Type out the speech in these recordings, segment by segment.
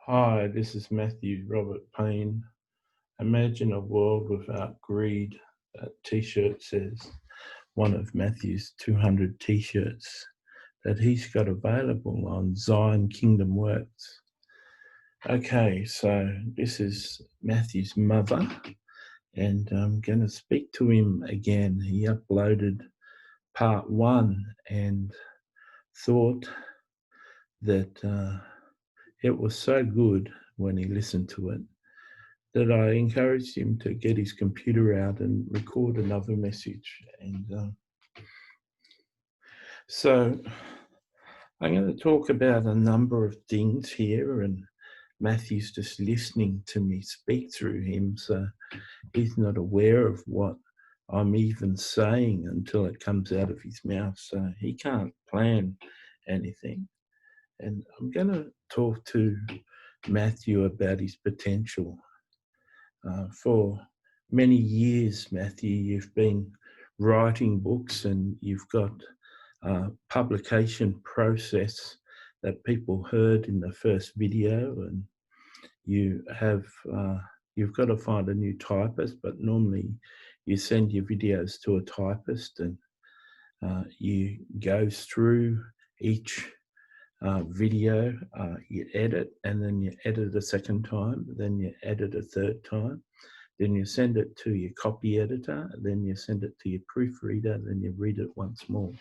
Hi, this is Matthew Robert Payne. Imagine a world without greed. That t-shirt says one of Matthew's 200 t-shirts that he's got available on Zion Kingdom Works. Okay, so this is Matthew's mother, and I'm going to speak to him again. He uploaded part one and thought that it was so good when he listened to it that I encouraged him to get his computer out and record another message. And so I'm going to talk about a number of things here, and Matthew's just listening to me speak through him, so he's not aware of what I'm even saying until it comes out of his mouth, so he can't plan anything. And I'm going to talk to Matthew about his potential. For many years, Matthew, you've been writing books and you've got a publication process that people heard in the first video, and you have you've got to find a new typist, but normally you send your videos to a typist and you go through each video, you edit, and then you edit a second time, then you edit a third time, then you send it to your copy editor, then you send it to your proofreader, then you read it once more.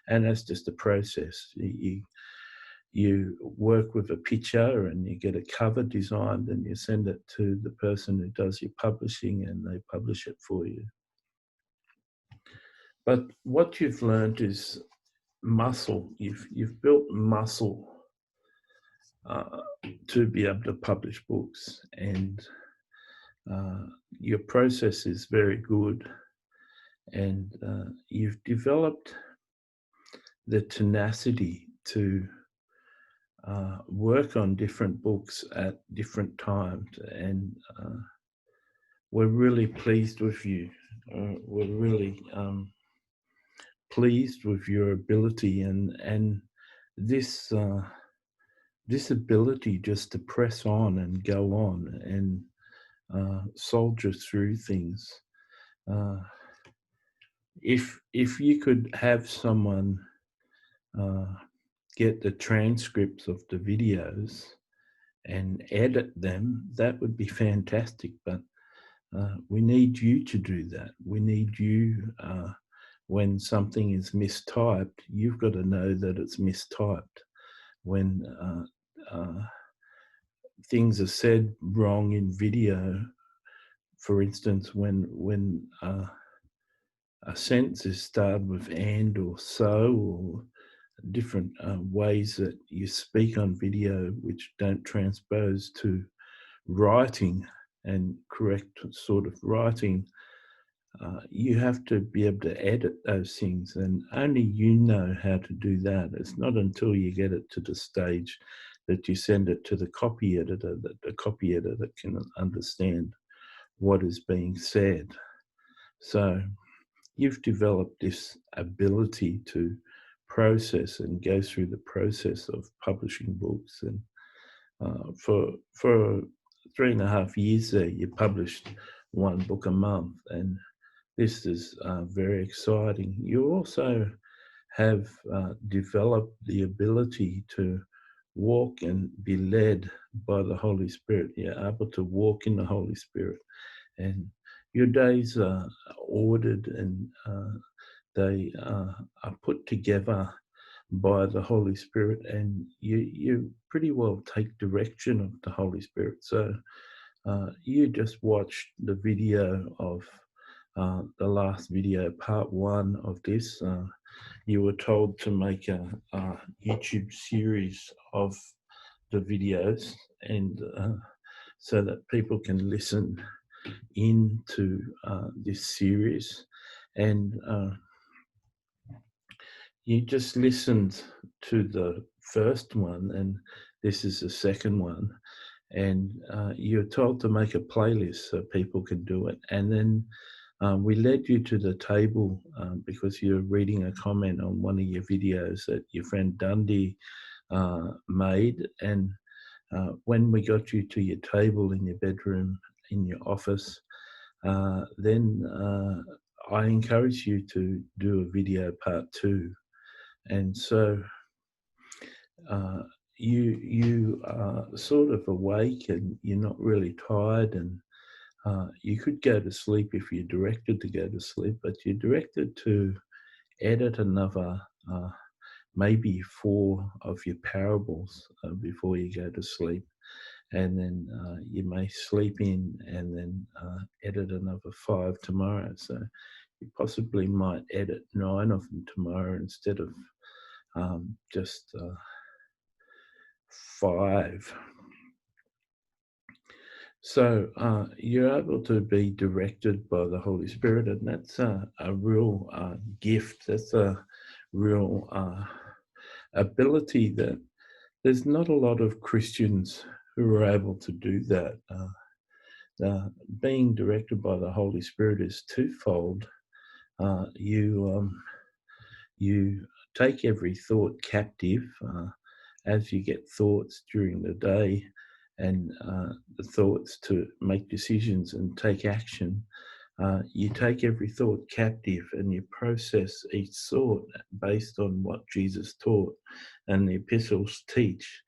And that's just a process. You work with a picture and you get a cover designed and you send it to the person who does your publishing and they publish it for you. But what you've learned is muscle. You've built muscle to be able to publish books, and your process is very good, and you've developed the tenacity to work on different books at different times, and we're really pleased with you. We're really pleased with your ability and this this ability just to press on and go on and soldier through things. If you could have someone get the transcripts of the videos and edit them, that would be fantastic. But we need you to do that. We need you, when something is mistyped, you've got to know that it's mistyped. When things are said wrong in video, for instance, when a sentence is started with and or so, or different ways that you speak on video which don't transpose to writing and correct sort of writing, you have to be able to edit those things, and only you know how to do that. It's not until you get it to the stage that you send it to the copy editor that the copy editor can understand what is being said. So you've developed this ability to process and go through the process of publishing books, and for 3.5 years there, you published one book a month, and this is very exciting. You also have developed the ability to walk and be led by the Holy Spirit. You're able to walk in the Holy Spirit, and your days are ordered, and they are put together by the Holy Spirit, and you pretty well take direction of the Holy Spirit. So you just watched the video of the last video, part one of this. You were told to make a YouTube series of the videos, and so that people can listen into this series. And you just listened to the first one, and this is the second one, and you're told to make a playlist so people can do it. And then we led you to the table because you're reading a comment on one of your videos that your friend Dundee made, and When we got you to your table in your bedroom, in your office, then I encourage you to do a video part 2. And so you are sort of awake and you're not really tired, and you could go to sleep if you're directed to go to sleep, but you're directed to edit another maybe 4 of your parables before you go to sleep. And then you may sleep in and then edit another 5 tomorrow. So you possibly might edit 9 of them tomorrow instead of just 5. So you're able to be directed by the Holy Spirit, and that's a real gift. That's a real ability that there's not a lot of Christians who are able to do that. Being directed by the Holy Spirit is twofold. You take every thought captive as you get thoughts during the day, and the thoughts to make decisions and take action. You take every thought captive and you process each thought based on what Jesus taught and the epistles teach.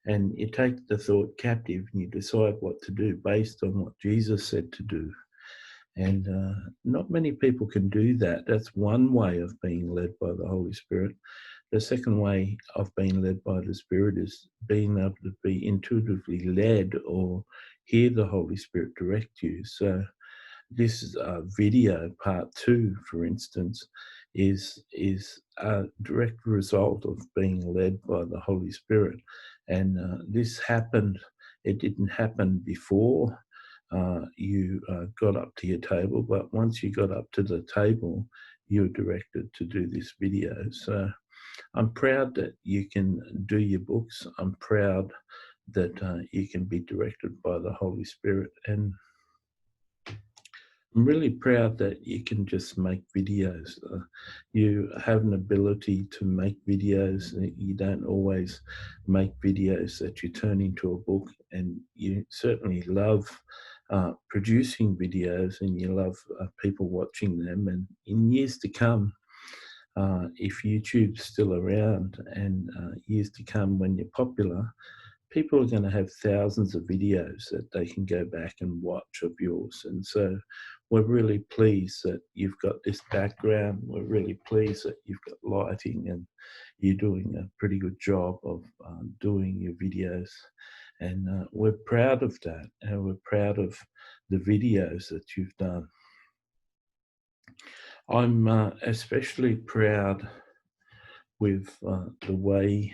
And you take the thought captive and you decide what to do based on what Jesus said to do. And not many people can do that. That's one way of being led by the Holy Spirit. The second way of being led by the Spirit is being able to be intuitively led or hear the Holy Spirit direct you. So this video part 2, for instance, is a direct result of being led by the Holy Spirit. And this happened, it didn't happen before you got up to your table, but once you got up to the table, you were directed to do this video. So I'm proud that you can do your books. I'm proud that you can be directed by the Holy Spirit. And I'm really proud that you can just make videos. You have an ability to make videos. You don't always make videos that you turn into a book, and you certainly love producing videos, and you love people watching them. And in years to come, if YouTube's still around, and years to come when you're popular, people are going to have thousands of videos that they can go back and watch of yours. And so we're really pleased that you've got this background. We're really pleased that you've got lighting and you're doing a pretty good job of doing your videos. And we're proud of that. And we're proud of the videos that you've done. I'm especially proud with the way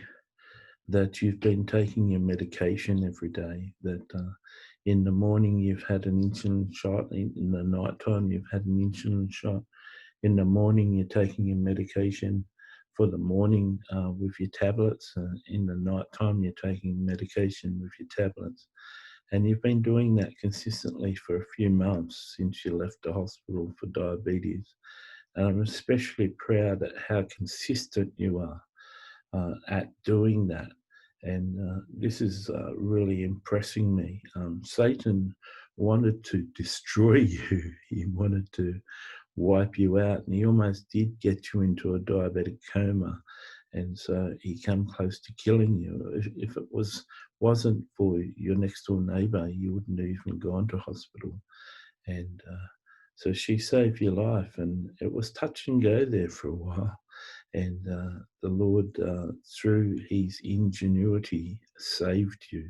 that you've been taking your medication every day, that in the morning you've had an insulin shot, in the night time you've had an insulin shot, in the morning you're taking your medication for the morning with your tablets, in the night time you're taking medication with your tablets. And you've been doing that consistently for a few months since you left the hospital for diabetes. And I'm especially proud at how consistent you are at doing that. And this is really impressing me. Satan wanted to destroy you. He wanted to wipe you out, and he almost did get you into a diabetic coma. And so he came close to killing you. If it wasn't for your next door neighbour, you wouldn't have even gone to hospital. And so she saved your life, and it was touch and go there for a while. And the Lord, through his ingenuity, saved you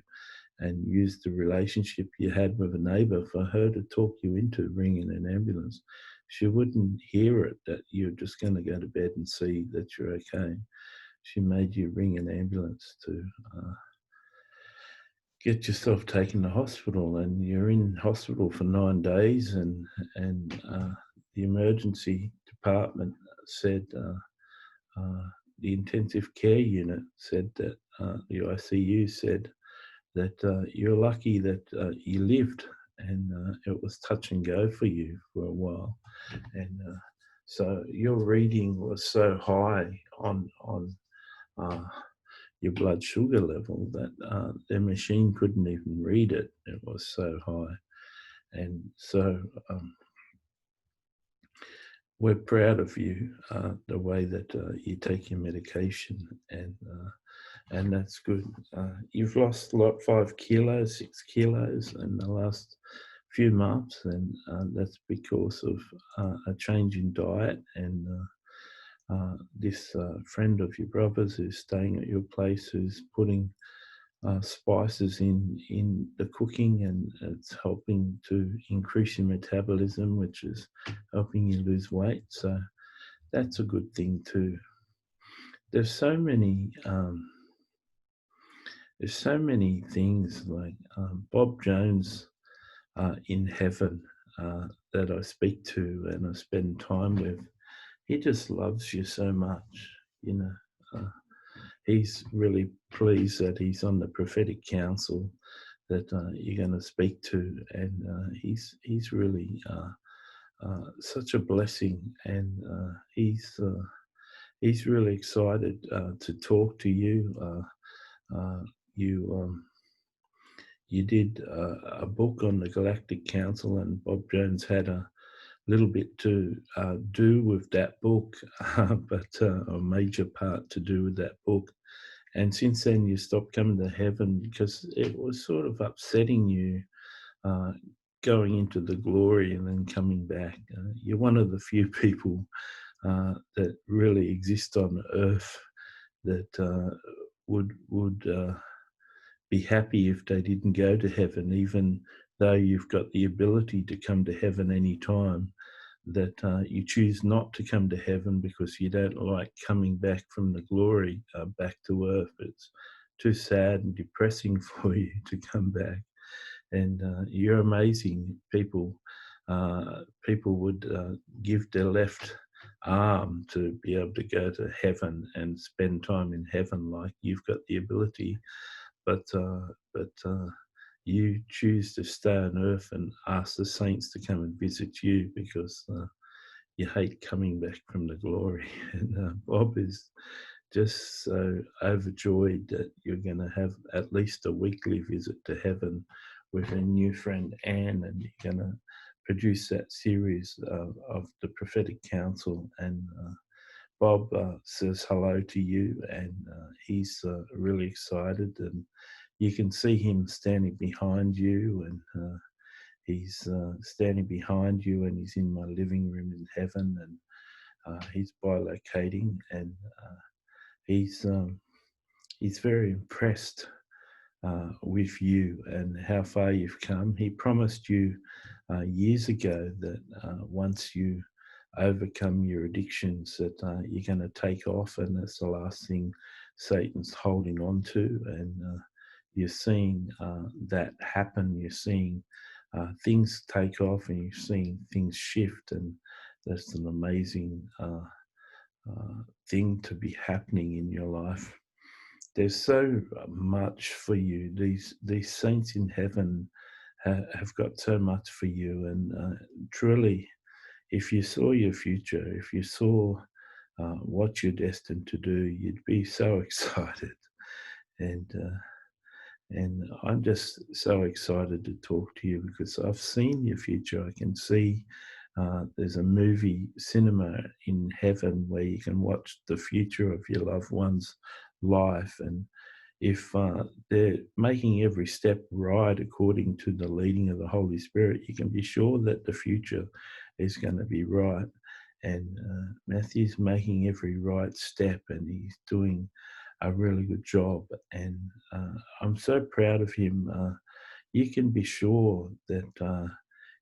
and used the relationship you had with a neighbour for her to talk you into ringing an ambulance. She wouldn't hear it that you're just going to go to bed and see that you're okay. She made you ring an ambulance to get yourself taken to hospital, and you're in hospital for 9 days, and the emergency department said, the intensive care unit said that, the ICU said that you're lucky that you lived, and it was touch and go for you for a while. And so your reading was so high on your blood sugar level that their machine couldn't even read it. It was so high. And so we're proud of you, the way that you take your medication, and that's good. You've lost 5 kilos, 6 kilos in the last few months, and that's because of a change in diet. And this friend of your brother's who's staying at your place, who's putting spices in the cooking, and it's helping to increase your metabolism, which is helping you lose weight. So that's a good thing too. There's so many things like Bob Jones in heaven that I speak to and I spend time with. He just loves you so much, you know. He's really pleased that he's on the prophetic council that you're going to speak to, and he's really such a blessing, and he's really excited to talk to you. You you did a book on the Galactic Council, and Bob Jones had a little bit to do with that book, but a major part to do with that book. And since then, you stopped coming to heaven because it was sort of upsetting you uh, going into the glory and then coming back. You're one of the few people that really exist on earth that would be happy if they didn't go to heaven, even though you've got the ability to come to heaven any time. That you choose not to come to heaven because you don't like coming back from the glory back to earth. It's too sad and depressing for you to come back. And you're amazing. People would give their left arm to be able to go to heaven and spend time in heaven, like you've got the ability. But you choose to stay on earth and ask the saints to come and visit you because you hate coming back from the glory. And Bob is just so overjoyed that you're going to have at least a weekly visit to heaven with a new friend, Anne, and you're going to produce that series of the Prophetic Council. And Bob says hello to you, and he's really excited, and you can see him standing behind you, and he's standing behind you, and he's in my living room in heaven, and he's bilocating, and he's very impressed with you and how far you've come. He promised you years ago that once you overcome your addictions, that you're going to take off, and that's the last thing Satan's holding on to. And you're seeing that happen. You're seeing things take off, and you're seeing things shift, and that's an amazing thing to be happening in your life. There's so much for you. These saints in heaven have got so much for you, and truly, if you saw your future, if you saw what you're destined to do, you'd be so excited. And I'm just so excited to talk to you because I've seen your future. I can see there's a movie cinema in heaven where you can watch the future of your loved one's life. And if they're making every step right according to the leading of the Holy Spirit, you can be sure that the future is going to be right. And Matthew's making every right step, and he's doing a really good job. And I'm so proud of him. You can be sure that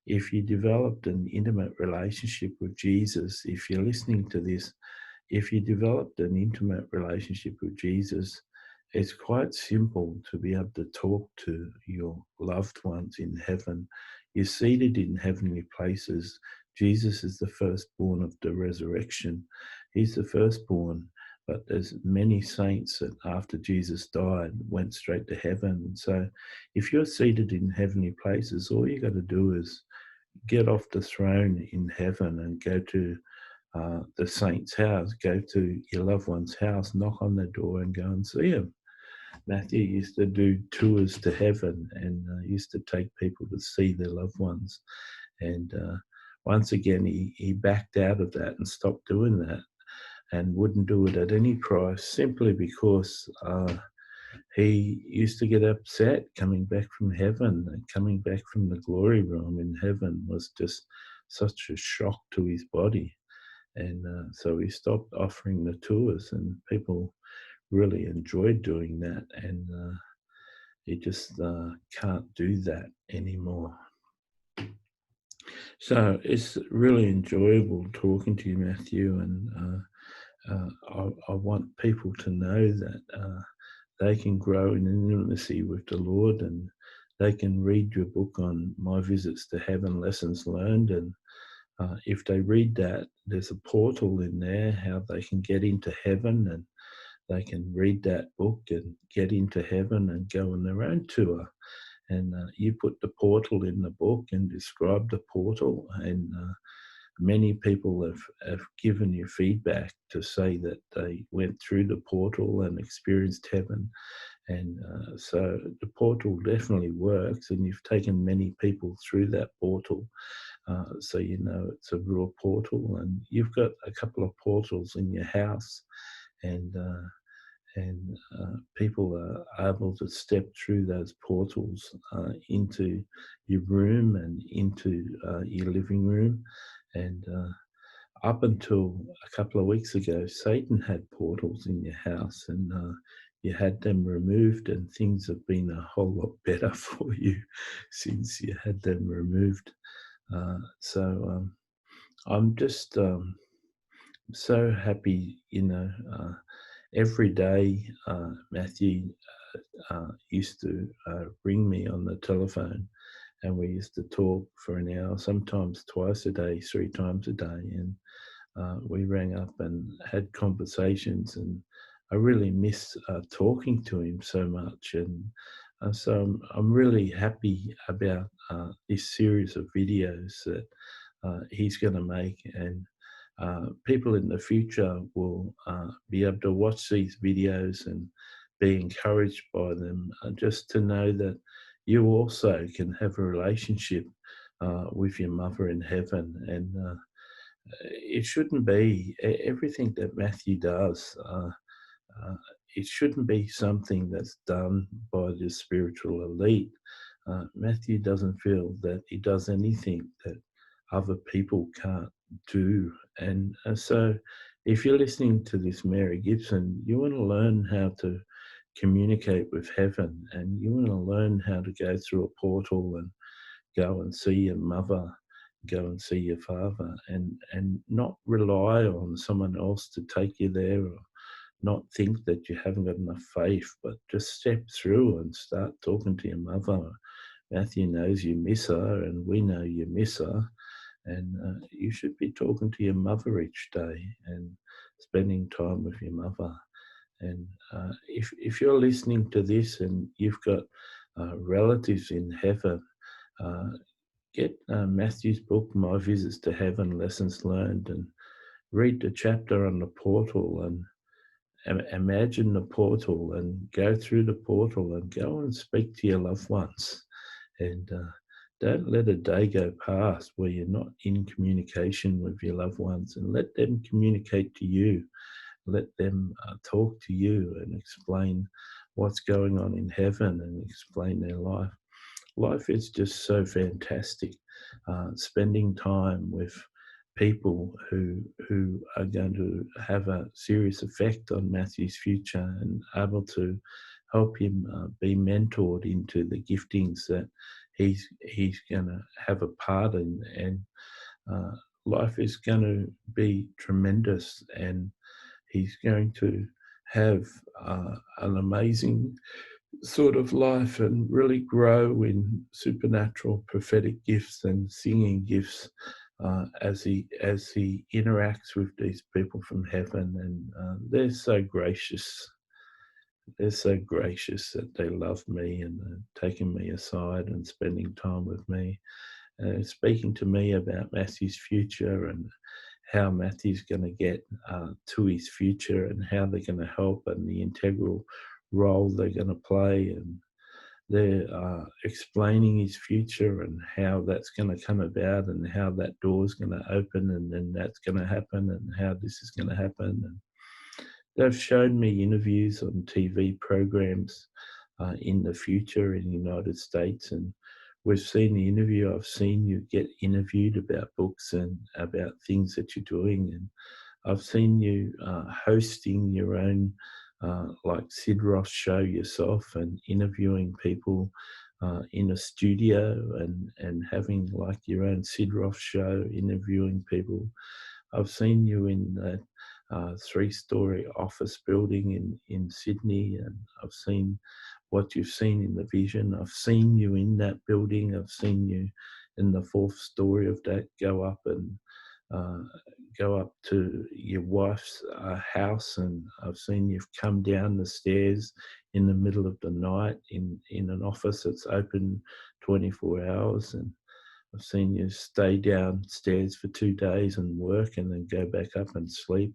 if you developed an intimate relationship with Jesus, if you're listening to this, if you developed an intimate relationship with Jesus, it's quite simple to be able to talk to your loved ones in heaven. You're seated in heavenly places. Jesus is the firstborn of the resurrection. He's the firstborn, but there's many saints that after Jesus died went straight to heaven. And so if you're seated in heavenly places, all you got to do is get off the throne in heaven and go to the saint's house, go to your loved one's house, knock on the door and go and see him. Matthew used to do tours to heaven and used to take people to see their loved ones. And once again, he backed out of that and stopped doing that and wouldn't do it at any price simply because he used to get upset coming back from heaven, and coming back from the glory realm in heaven was just such a shock to his body. And so he stopped offering the tours, and people really enjoyed doing that. And he just can't do that anymore. So it's really enjoyable talking to you, Matthew, and I want people to know that they can grow in intimacy with the Lord, and they can read your book on My Visits to Heaven, Lessons Learned. And if they read that, there's a portal in there how they can get into heaven, and they can read that book and get into heaven and go on their own tour. And you put the portal in the book and describe the portal, and many people have given you feedback to say that they went through the portal and experienced heaven. And so the portal definitely works, and you've taken many people through that portal. So you know it's a real portal, and you've got a couple of portals in your house, and people are able to step through those portals into your room and into your living room. And up until a couple of weeks ago, Satan had portals in your house, and you had them removed, and things have been a whole lot better for you since you had them removed. So I'm just so happy, every day, Matthew used to ring me on the telephone, and we used to talk for an hour, sometimes twice a day, 3 times a day. And we rang up and had conversations, and I really miss talking to him so much. And so I'm really happy about this series of videos that he's going to make, and people in the future will be able to watch these videos and be encouraged by them, just to know that you also can have a relationship with your mother in heaven. And it shouldn't be everything that Matthew does. It shouldn't be something that's done by the spiritual elite. Matthew doesn't feel that he does anything that other people can't do. And so if you're listening to this, Mary Gibson, you want to learn how to communicate with heaven, and you want to learn how to go through a portal and go and see your mother, go and see your father, and not rely on someone else to take you there, or not think that you haven't got enough faith, but just step through and start talking to your mother. Matthew knows you miss her, and we know you miss her, and you should be talking to your mother each day and spending time with your mother. And if you're listening to this and you've got relatives in heaven, get Matthew's book, My Visits to Heaven, Lessons Learned, and read the chapter on the portal, and imagine the portal, and go through the portal and go and speak to your loved ones. And don't let a day go past where you're not in communication with your loved ones, and let them communicate to you. Let them talk to you and explain what's going on in heaven and explain their life. Life is just so fantastic. Spending time with people who are going to have a serious effect on Matthew's future, and able to help him be mentored into the giftings that he's going to have a part in. And life is going to be tremendous, and he's going to have an amazing sort of life, and really grow in supernatural prophetic gifts and singing gifts as he interacts with these people from heaven. And they're so gracious. They're so gracious that they love me, and taking me aside and spending time with me, speaking to me about Matthew's future, and how Matthew's going to get to his future, and how they're going to help, and the integral role they're going to play, and they're explaining his future and how that's going to come about, and how that door's going to open, and then that's going to happen, and how this is going to happen. And they've shown me interviews on TV programs in the future in the United States, and we've seen the interview. I've seen you get interviewed about books and about things that you're doing, and I've seen you hosting your own, like Sid Roth show yourself, and interviewing people in a studio, and having like your own Sid Roth show, interviewing people. I've seen you in that three-story office building in Sydney, and I've seen what you've seen in the vision. I've seen you in that building. I've seen you in the fourth story of that uh, go up to your wife's house, and I've seen you've come down the stairs in the middle of the night in an office that's open 24 hours, and I've seen you stay downstairs for 2 days and work, and then go back up and sleep.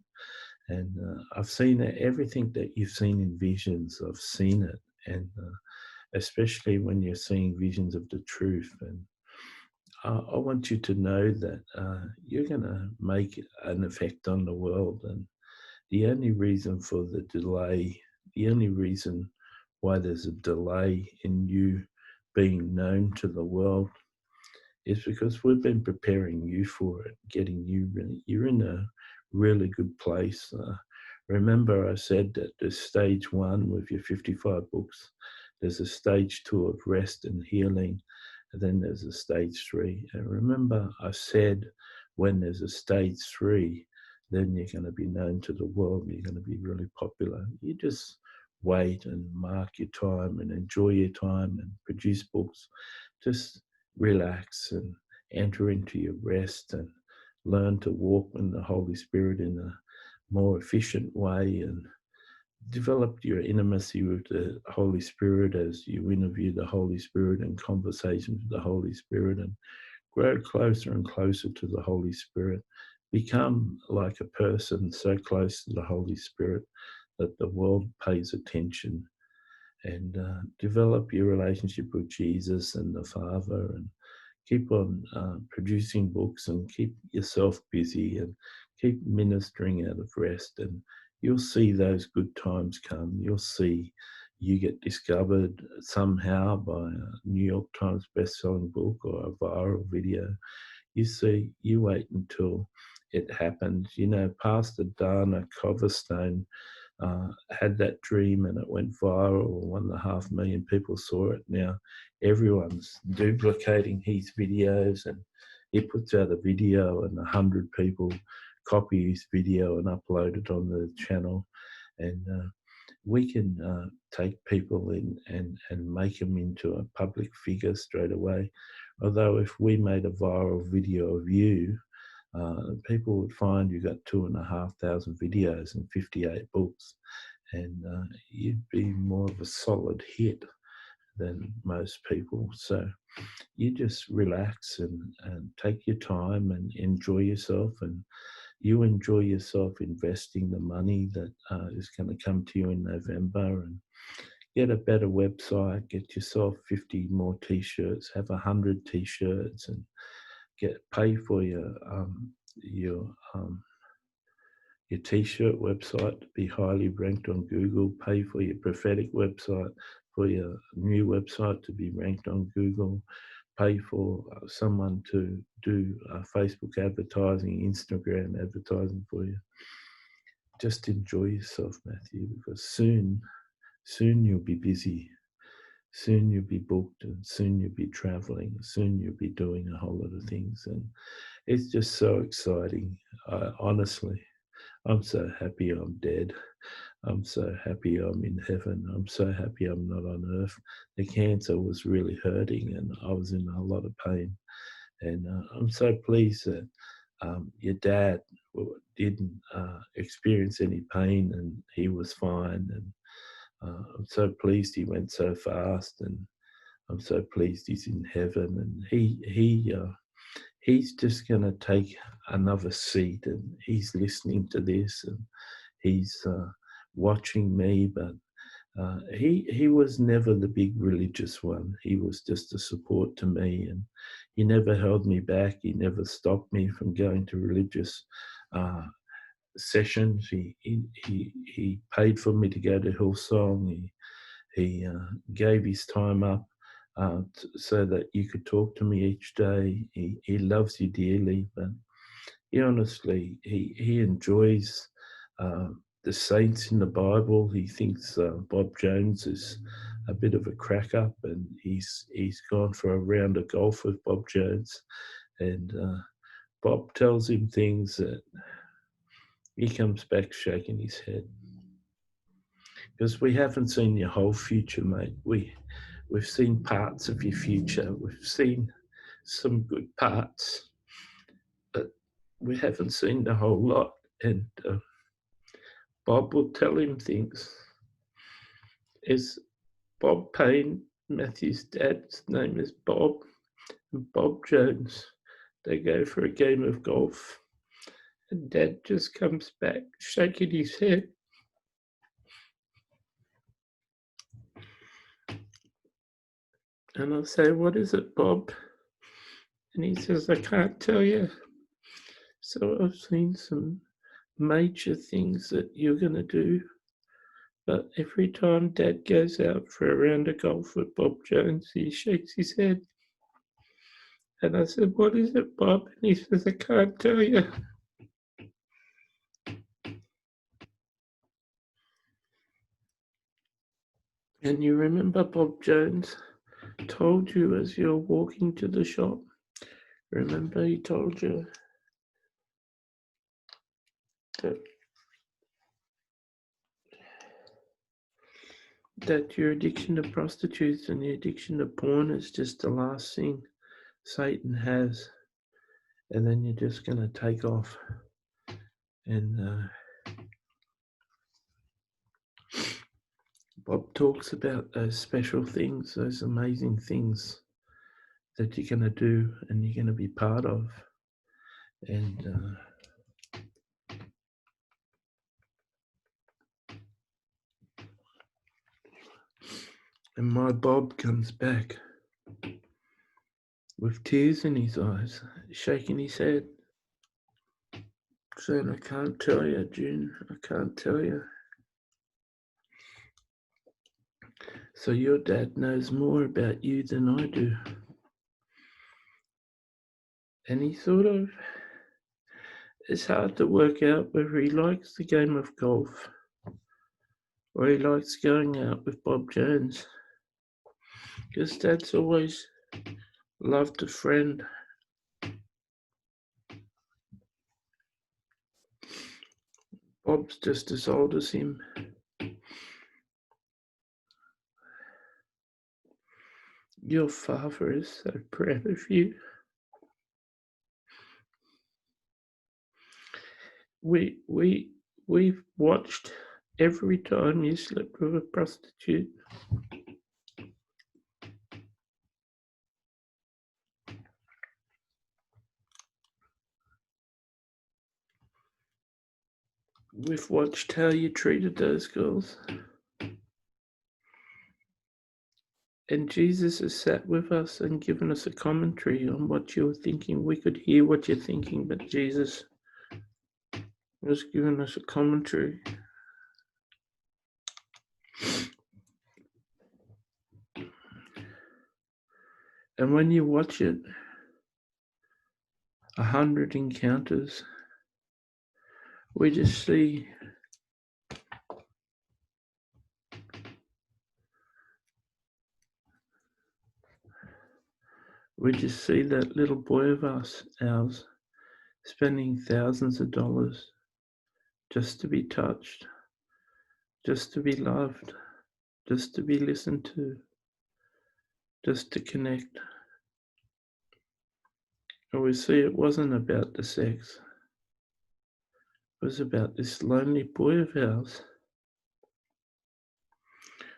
And I've seen everything that you've seen in visions. I've seen it, and especially when you're seeing visions of the truth. And I want you to know that you're going to make an effect on the world. And the only reason for the delay, the only reason why there's a delay in you being known to the world, is because we've been preparing you for it, getting you really, you're in a really good place. Remember, I said that there's stage one with your 55 books, there's a stage two of rest and healing, and then there's a stage three. And remember, I said when there's a stage three, then you're going to be known to the world, and you're going to be really popular. You just wait and mark your time and enjoy your time and produce books. Just relax and enter into your rest, and learn to walk in the Holy Spirit in a more efficient way, and develop your intimacy with the Holy Spirit as you interview the Holy Spirit and conversations with the Holy Spirit, and grow closer and closer to the Holy Spirit. Become like a person so close to the Holy Spirit that the world pays attention, and develop your relationship with Jesus and the Father, and keep on producing books, and keep yourself busy, and keep ministering out of rest, and you'll see those good times come. You'll see you get discovered somehow by a New York Times best-selling book or a viral video. You see, you wait until it happens. You know, Pastor Dana Coverstone had that dream, and it went viral. 1.5 million people saw it. Now everyone's duplicating his videos, and he puts out a video, and 100 people copy his video and upload it on the channel. And we can take people in and make them into a public figure straight away. Although if we made a viral video of you, people would find you got 2,500 videos and 58 books, and you'd be more of a solid hit than most people. So you just relax and take your time and enjoy yourself, and you enjoy yourself investing the money that is going to come to you in November, and get a better website, get yourself 50 more t-shirts, have 100 t-shirts, and pay for your your t-shirt website to be highly ranked on Google, pay for your prophetic website, for your new website to be ranked on Google, pay for someone to do Facebook advertising, Instagram advertising for you. Just enjoy yourself, Matthew, because soon you'll be busy. Soon you'll be booked, and soon you'll be traveling. Soon you'll be doing a whole lot of things. And it's just so exciting. Honestly, I'm so happy I'm dead. I'm so happy I'm in heaven. I'm so happy I'm not on earth. The cancer was really hurting, and I was in a lot of pain. And I'm so pleased that your dad didn't experience any pain, and he was fine. And I'm so pleased he went so fast, and I'm so pleased he's in heaven. And he's just going to take another seat, and he's listening to this, and he's watching me, but He was never the big religious one. He was just a support to me, and he never held me back. He never stopped me from going to religious uh, sessions. He paid for me to go to Hillsong. He gave his time up so that you could talk to me each day. He loves you dearly, but he enjoys uh, the saints in the Bible. He thinks Bob Jones is a bit of a crack up, and he's gone for a round of golf with Bob Jones, and Bob tells him things that he comes back shaking his head, because we haven't seen your whole future, mate. We've seen parts of your future. We've seen some good parts, but we haven't seen the whole lot. And Bob will tell him things. Is Bob Payne, Matthew's dad's name is Bob, and Bob Jones. They go for a game of golf, and Dad just comes back shaking his head. And I say, "What is it, Bob?" And he says, "I can't tell you." So I've seen some major things that you're going to do. But every time Dad goes out for a round of golf with Bob Jones, he shakes his head. And I said, "What is it, Bob?" And he says, "I can't tell you." And you remember Bob Jones told you as you're walking to the shop? Remember he told you that your addiction to prostitutes and your addiction to porn is just the last thing Satan has, and then you're just going to take off. And Bob talks about those special things, those amazing things that you're going to do and you're going to be part of. And my Bob comes back with tears in his eyes, shaking his head, saying, "I can't tell you, June, I can't tell you." So your dad knows more about you than I do. And he sort of, it's hard to work out whether he likes the game of golf or he likes going out with Bob Jones. Because Dad's always loved a friend. Bob's just as old as him. Your father is so proud of you. We've watched every time you slept with a prostitute. We've watched how you treated those girls. And Jesus has sat with us and given us a commentary on what you're thinking. We could hear what you're thinking, but Jesus was giving us a commentary. And when you watch it, 100 encounters, we just see that little boy of ours, spending thousands of dollars just to be touched, just to be loved, just to be listened to, just to connect. And we see it wasn't about the sex. It was about this lonely boy of ours.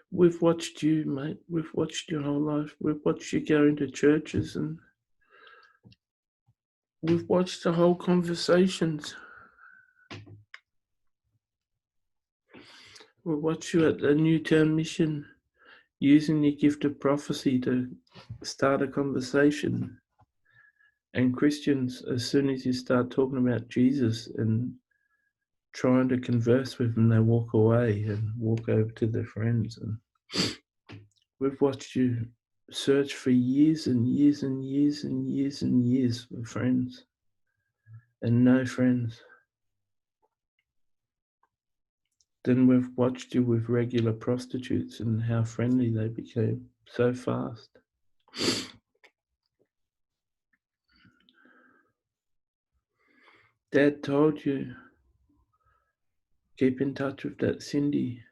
We've watched you, mate. We've watched your whole life. We've watched you go into churches, and we've watched the whole conversations. We watched you at the Newtown Mission using your gift of prophecy to start a conversation. And Christians, as soon as you start talking about Jesus and trying to converse with them, they walk away and walk over to their friends. And we've watched you search for years and years and years and years and years for friends and no friends. Then we've watched you with regular prostitutes and how friendly they became so fast. Dad told you, keep in touch with that Cindy.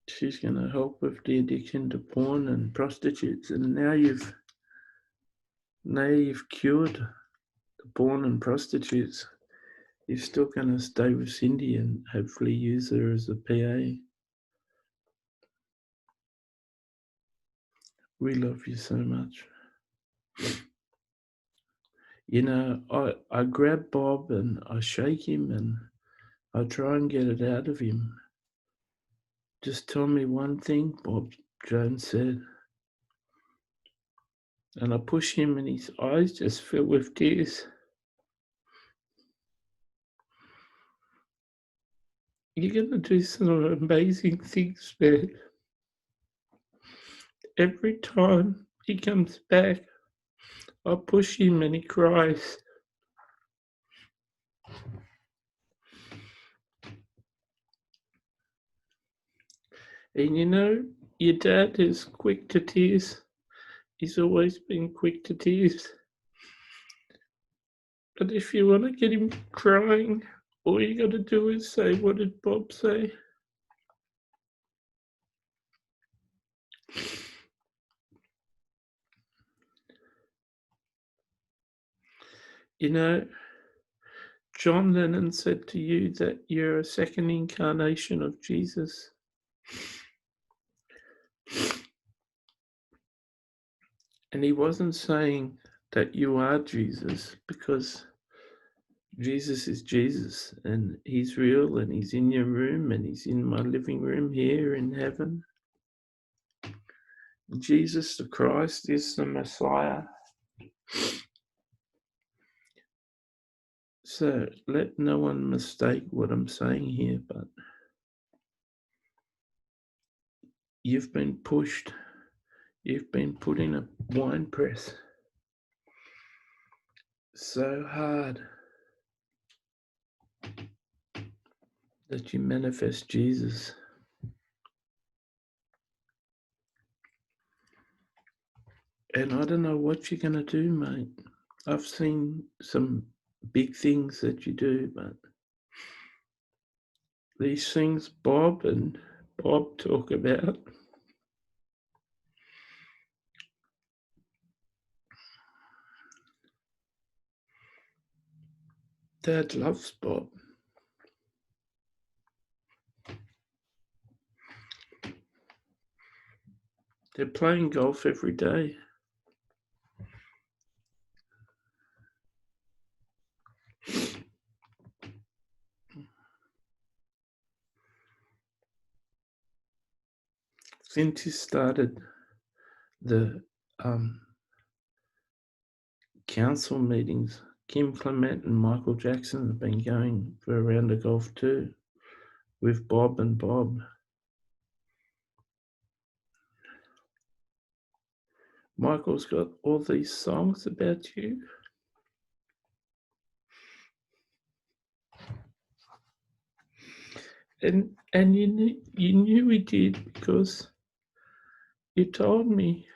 She's going to help with the addiction to porn and prostitutes. And now you've cured the porn and prostitutes. You're still going to stay with Cindy and hopefully use her as a PA. We love you so much. You know, I grab Bob and I shake him and I try and get it out of him. Just tell me one thing, Bob Jones said. And I push him and his eyes just fill with tears. You're going to do some amazing things, man. Every time he comes back, I push him and he cries. And you know, your dad is quick to tears. He's always been quick to tears. But if you want to get him crying, all you got to do is say, what did Bob say? You know, John Lennon said to you that you're a second incarnation of Jesus. And he wasn't saying that you are Jesus, because Jesus is Jesus and he's real and he's in your room and he's in my living room here in heaven. Jesus the Christ is the Messiah. So let no one mistake what I'm saying here, but you've been pushed. You've been put in a wine press so hard that you manifest Jesus. And I don't know what you're going to do, mate. I've seen some big things that you do, but these things Bob talk about, Dad loves Bob. They're playing golf every day. Since he started the council meetings, Kim Clement and Michael Jackson have been going for a round of golf too, with Bob and Bob. Michael's got all these songs about you. And you knew he did because you told me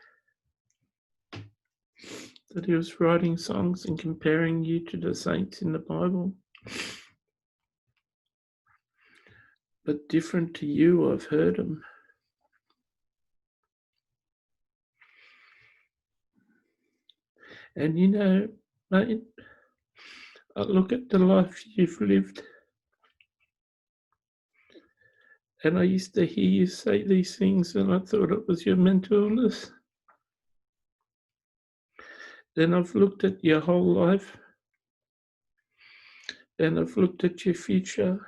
that he was writing songs and comparing you to the saints in the Bible. But different to you, I've heard them. And you know, mate, I look at the life you've lived, and I used to hear you say these things, and I thought it was your mental illness. Then I've looked at your whole life, and I've looked at your future,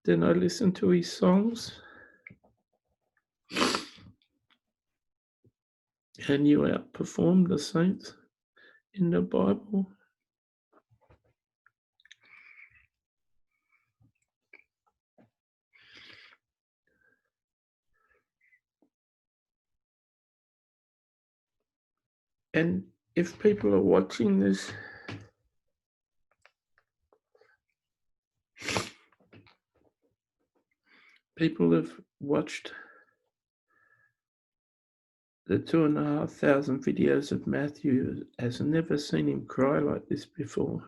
Then I listened to his songs, and you outperformed the saints in the Bible. And if people are watching this, people have watched the 2,500 videos of Matthew, has never seen him cry like this before.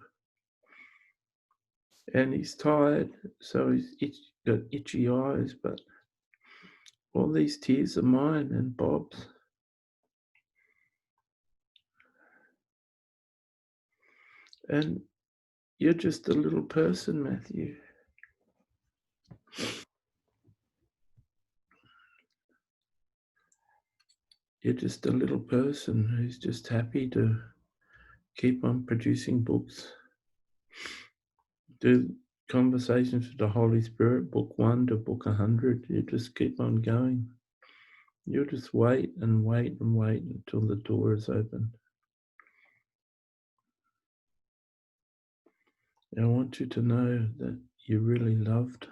And he's tired, so he's got itchy eyes, but all these tears are mine and Bob's. And you're just a little person, Matthew. You're just a little person who's just happy to keep on producing books. Do conversations with the Holy Spirit, book 1 to book 100. You just keep on going. You just wait and wait and wait until the door is open. And I want you to know that you're really loved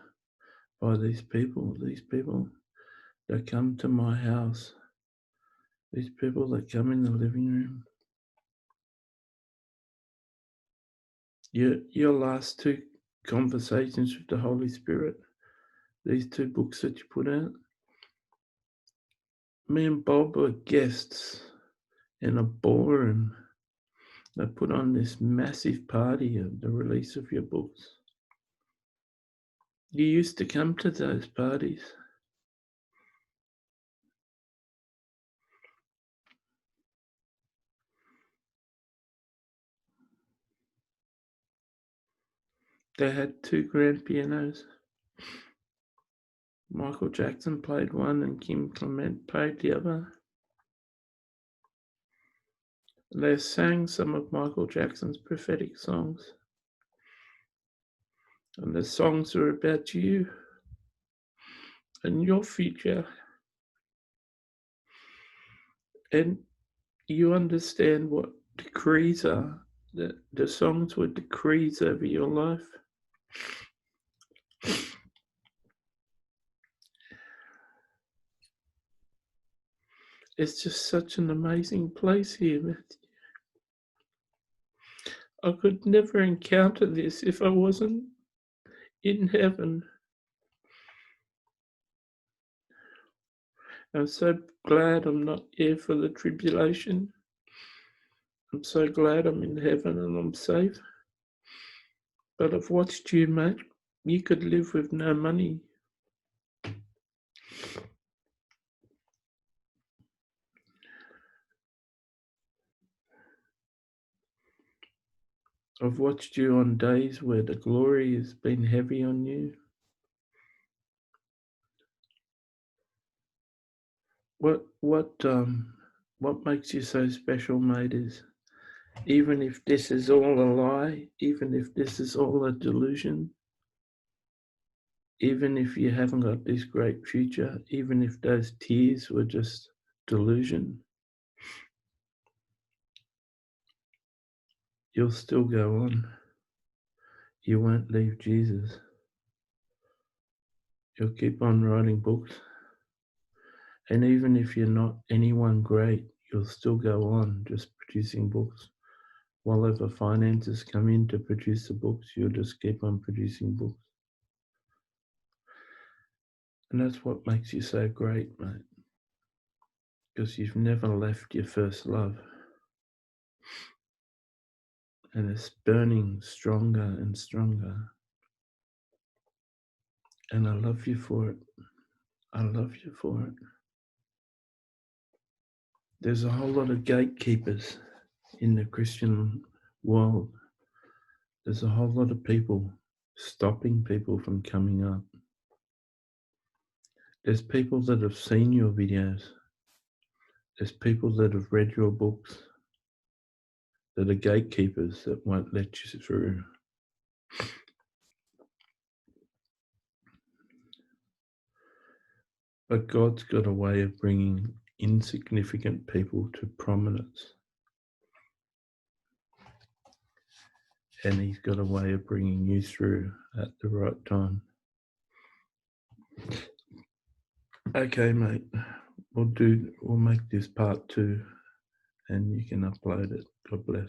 by these people that come to my house, these people that come in the living room. Your last 2 conversations with the Holy Spirit, these 2 books that you put out, me and Bob were guests in a ballroom. They put on this massive party of the release of your books. You used to come to those parties. They had 2 grand pianos. Michael Jackson played one and Kim Clement played the other. They sang some of Michael Jackson's prophetic songs. And the songs are about you and your future. And you understand what decrees are. The songs were decrees over your life. It's just such an amazing place here, Matthew. I could never encounter this if I wasn't in heaven. I'm so glad I'm not here for the tribulation. I'm so glad I'm in heaven and I'm safe. But I've watched you, mate. You could live with no money. I've watched you on days where the glory has been heavy on you. What makes you so special, mate, is even if this is all a lie, even if this is all a delusion, even if you haven't got this great future, even if those tears were just delusion, you'll still go on. You won't leave Jesus. You'll keep on writing books. And even if you're not anyone great, you'll still go on just producing books. Whatever finances come in to produce the books, you'll just keep on producing books. And that's what makes you so great, mate. Because you've never left your first love. And it's burning stronger and stronger. And I love you for it. I love you for it. There's a whole lot of gatekeepers in the Christian world. There's a whole lot of people stopping people from coming up. There's people that have seen your videos. There's people that have read your books that are gatekeepers that won't let you through. But God's got a way of bringing insignificant people to prominence. And he's got a way of bringing you through at the right time. Okay, mate. We'll make this part 2 and you can upload it. God bless.